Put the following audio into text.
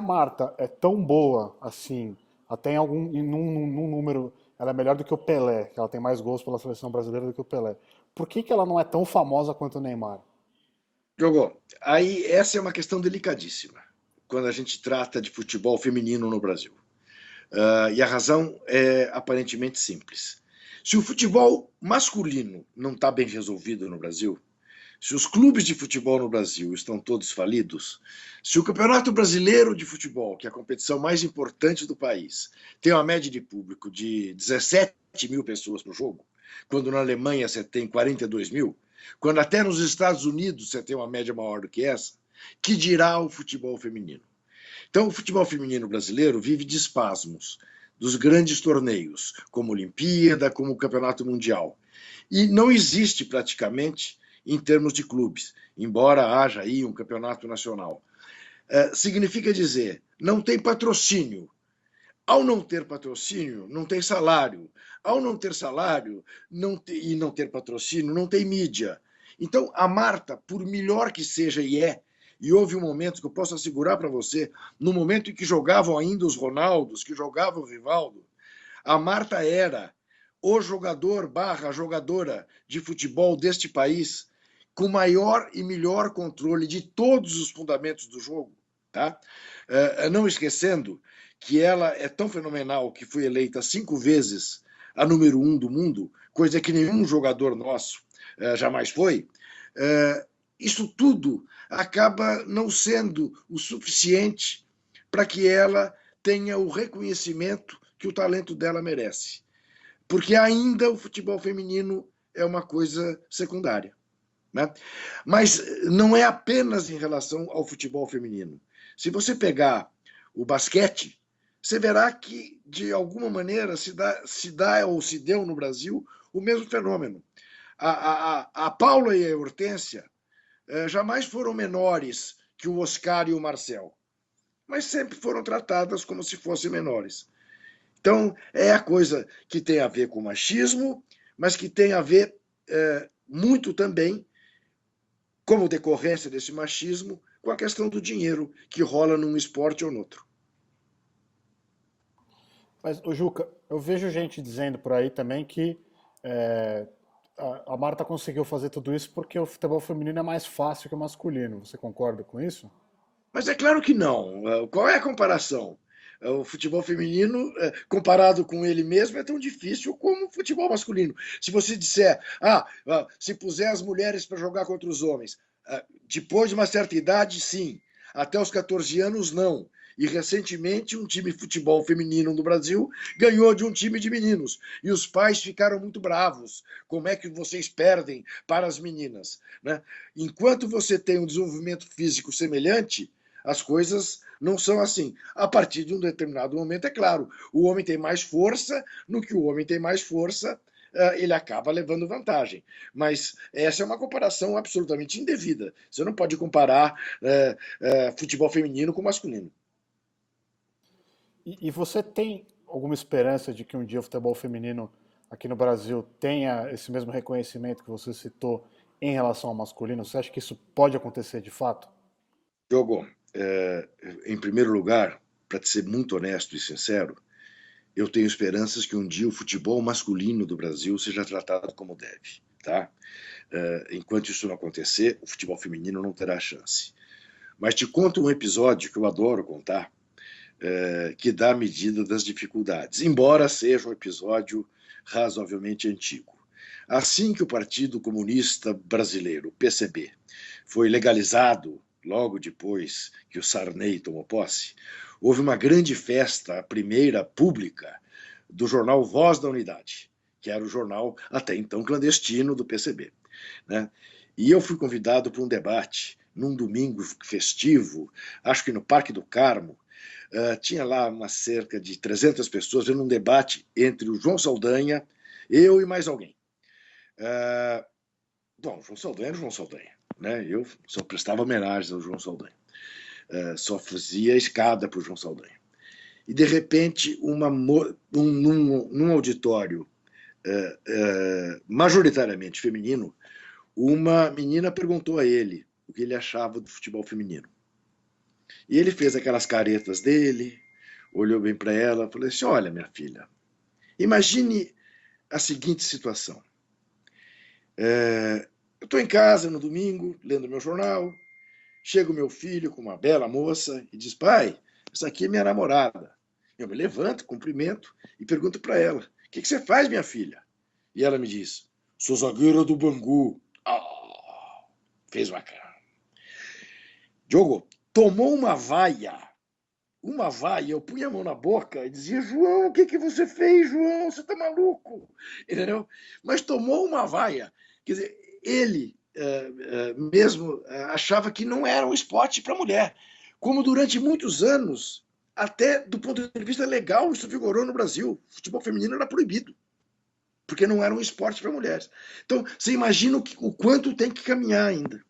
a Marta é tão boa assim, até num número, ela é melhor do que o Pelé, que ela tem mais gols pela seleção brasileira do que o Pelé. Por que que ela não é tão famosa quanto o Neymar? Jogou. Aí essa é uma questão delicadíssima quando a gente trata de futebol feminino no Brasil. E a razão é aparentemente simples. Se o futebol masculino não está bem resolvido no Brasil, se os clubes de futebol no Brasil estão todos falidos, se o Campeonato Brasileiro de Futebol, que é a competição mais importante do país, tem uma média de público de 17 mil pessoas por jogo, quando na Alemanha você tem 42 mil, quando até nos Estados Unidos você tem uma média maior do que essa, que dirá o futebol feminino? Então, o futebol feminino brasileiro vive de espasmos dos grandes torneios, como a Olimpíada, como o Campeonato Mundial. E não existe praticamente em termos de clubes, embora haja aí um campeonato nacional. Significa dizer, não tem patrocínio. Ao não ter patrocínio, não tem salário. Ao não ter salário e não ter patrocínio, não tem mídia. Então, a Marta, por melhor que seja e houve um momento que eu posso assegurar para você, no momento em que jogavam ainda os Ronaldos, que jogavam o Rivaldo, a Marta era o jogador barra jogadora de futebol deste país com maior e melhor controle de todos os fundamentos do jogo. Tá? Não esquecendo que ela é tão fenomenal que foi eleita 5 vezes a número 1 do mundo, coisa que nenhum jogador nosso jamais foi. Isso tudo acaba não sendo o suficiente para que ela tenha o reconhecimento que o talento dela merece. Porque ainda o futebol feminino é uma coisa secundária. Né? Mas não é apenas em relação ao futebol feminino. Se você pegar o basquete, você verá que, de alguma maneira, se dá ou se deu no Brasil o mesmo fenômeno. A Paula e a Hortência jamais foram menores que o Oscar e o Marcel, mas sempre foram tratadas como se fossem menores. Então, é a coisa que tem a ver com machismo, mas que tem a ver muito também, como decorrência desse machismo, com a questão do dinheiro que rola num esporte ou no outro. Mas, ô Juca, eu vejo gente dizendo por aí também que é, a Marta conseguiu fazer tudo isso porque o futebol feminino é mais fácil que o masculino. Você concorda com isso? Mas é claro que não. Qual é a comparação? O futebol feminino, comparado com ele mesmo, é tão difícil como o futebol masculino. Se você disser, se puser as mulheres para jogar contra os homens, depois de uma certa idade, sim. Até os 14 anos, não. E recentemente, um time de futebol feminino no Brasil ganhou de um time de meninos. E os pais ficaram muito bravos. Como é que vocês perdem para as meninas? Né? Enquanto você tem um desenvolvimento físico semelhante, as coisas não são assim. A partir de um determinado momento, é claro, o homem tem mais força, no que o homem tem mais força, ele acaba levando vantagem. Mas essa é uma comparação absolutamente indevida. Você não pode comparar futebol feminino com masculino. E você tem alguma esperança de que um dia o futebol feminino aqui no Brasil tenha esse mesmo reconhecimento que você citou em relação ao masculino? Você acha que isso pode acontecer de fato? Diogo, em primeiro lugar, para te ser muito honesto e sincero, eu tenho esperanças que um dia o futebol masculino do Brasil seja tratado como deve. Tá? Enquanto isso não acontecer, o futebol feminino não terá chance. Mas te conto um episódio que eu adoro contar, que dá a medida das dificuldades, embora seja um episódio razoavelmente antigo. Assim que o Partido Comunista Brasileiro, o PCB, foi legalizado logo depois que o Sarney tomou posse, houve uma grande festa, a primeira pública, do jornal Voz da Unidade, que era o jornal até então clandestino do PCB. Né? E eu fui convidado para um debate num domingo festivo, acho que no Parque do Carmo. Tinha lá uma cerca de 300 pessoas vendo um debate entre o João Saldanha, eu e mais alguém. Bom, João Saldanha era o João Saldanha. Né? Eu só prestava homenagens ao João Saldanha. Só fazia escada para o João Saldanha. E, de repente, num auditório majoritariamente feminino, uma menina perguntou a ele o que ele achava do futebol feminino. E ele fez aquelas caretas dele, olhou bem para ela, falou assim: olha, minha filha, imagine a seguinte situação. Eu estou em casa no domingo, lendo meu jornal, chega o meu filho com uma bela moça e diz: pai, essa aqui é minha namorada. Eu me levanto, cumprimento e pergunto para ela: o que você faz, minha filha? E ela me diz: sou zagueira do Bangu. Ah, fez uma cara. Diogo, tomou uma vaia, eu punha a mão na boca e dizia: João, o que você fez, João? Você tá maluco? Entendeu? Mas tomou uma vaia. Quer dizer, ele mesmo achava que não era um esporte para mulher. Como durante muitos anos, até do ponto de vista legal, isso vigorou no Brasil. O futebol feminino era proibido, porque não era um esporte para mulheres. Então, você imagina o quanto tem que caminhar ainda.